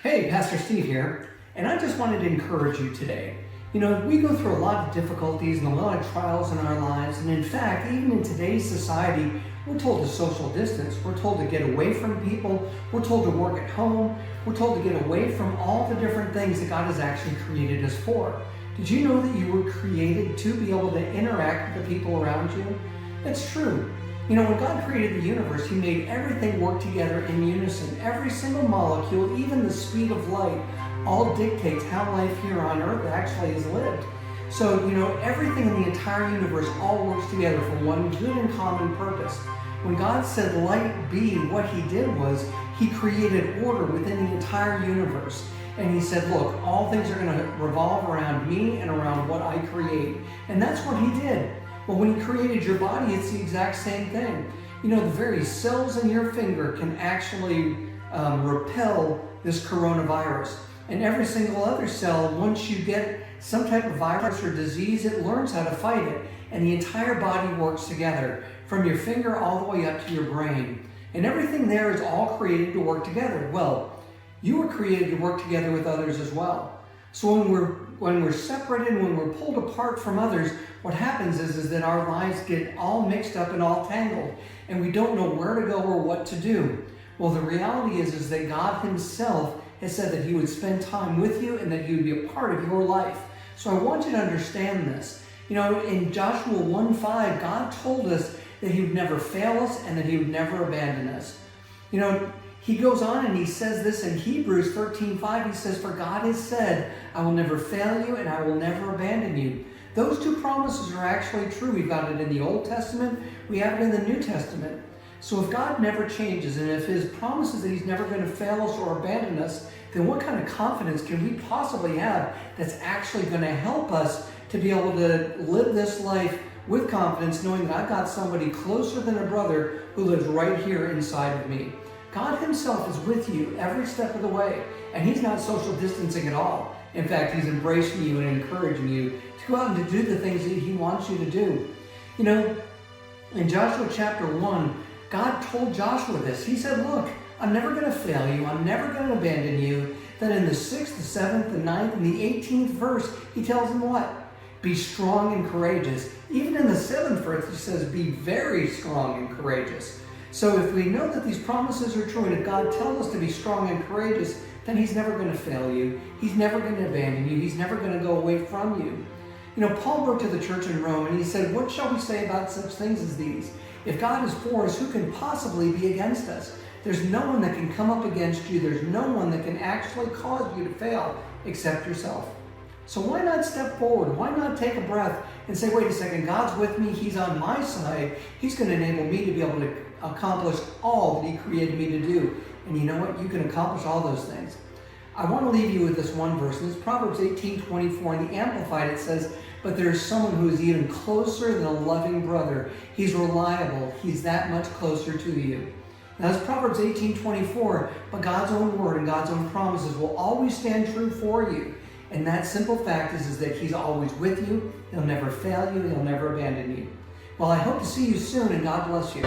Hey, Pastor Steve here, and I just wanted to encourage you today. We go through a lot of difficulties and a lot of trials in our lives, and in fact, even in today's society, we're told to social distance, we're told to get away from people, we're told to work at home, we're told to get away from all the different things that God has actually created us for. Did you know that you were created to be able to interact with the people around you? It's true. When God created the universe, He made everything work together in unison. Every single molecule, even the speed of light, all dictates how life here on Earth actually is lived. So, everything in the entire universe all works together for one good and common purpose. When God said light be, what He did was He created order within the entire universe. And He said, look, all things are going to revolve around me and around what I create. And that's what He did. Well, when He created your body, it's the exact same thing. The very cells in your finger can actually repel this coronavirus. And every single other cell, once you get some type of virus or disease, it learns how to fight it. And the entire body works together, from your finger all the way up to your brain. And everything there is all created to work together. Well, you were created to work together with others as well. So when we're separated, when we're pulled apart from others, what happens is that our lives get all mixed up and all tangled, and we don't know where to go or what to do. Well, the reality is that God Himself has said that He would spend time with you and that He would be a part of your life. So I want you to understand this. In Joshua 1:5, God told us that He would never fail us and that He would never abandon us. He goes on and He says this in Hebrews 13:5. He says, for God has said, I will never fail you and I will never abandon you. Those two promises are actually true. We've got it in the Old Testament. We have it in the New Testament. So if God never changes, and if His promises that He's never going to fail us or abandon us, then what kind of confidence can we possibly have that's actually going to help us to be able to live this life with confidence, knowing that I've got somebody closer than a brother who lives right here inside of me? God Himself is with you every step of the way, and He's not social distancing at all. In fact, He's embracing you and encouraging you to go out and to do the things that He wants you to do. In Joshua chapter 1, God told Joshua this. He said, look, I'm never going to fail you. I'm never going to abandon you. Then in the 6th, the 7th, the 9th, and the 18th verse, He tells him what? Be strong and courageous. Even in the 7th verse, He says, be very strong and courageous. So if we know that these promises are true, and if God tells us to be strong and courageous, then He's never going to fail you. He's never going to abandon you. He's never going to go away from you. Paul wrote to the church in Rome, and he said, what shall we say about such things as these? If God is for us, who can possibly be against us? There's no one that can come up against you. There's no one that can actually cause you to fail except yourself. So why not step forward? Why not take a breath and say, wait a second, God's with me. He's on my side. He's going to enable me to be able to accomplish all that He created me to do. And you know what? You can accomplish all those things. I want to leave you with this one verse. It's Proverbs 18:24. In the Amplified, it says, but there is someone who is even closer than a loving brother. He's reliable. He's that much closer to you. Now, that's Proverbs 18:24, but God's own word and God's own promises will always stand true for you. And that simple fact is that He's always with you. He'll never fail you. He'll never abandon you. Well, I hope to see you soon, and God bless you.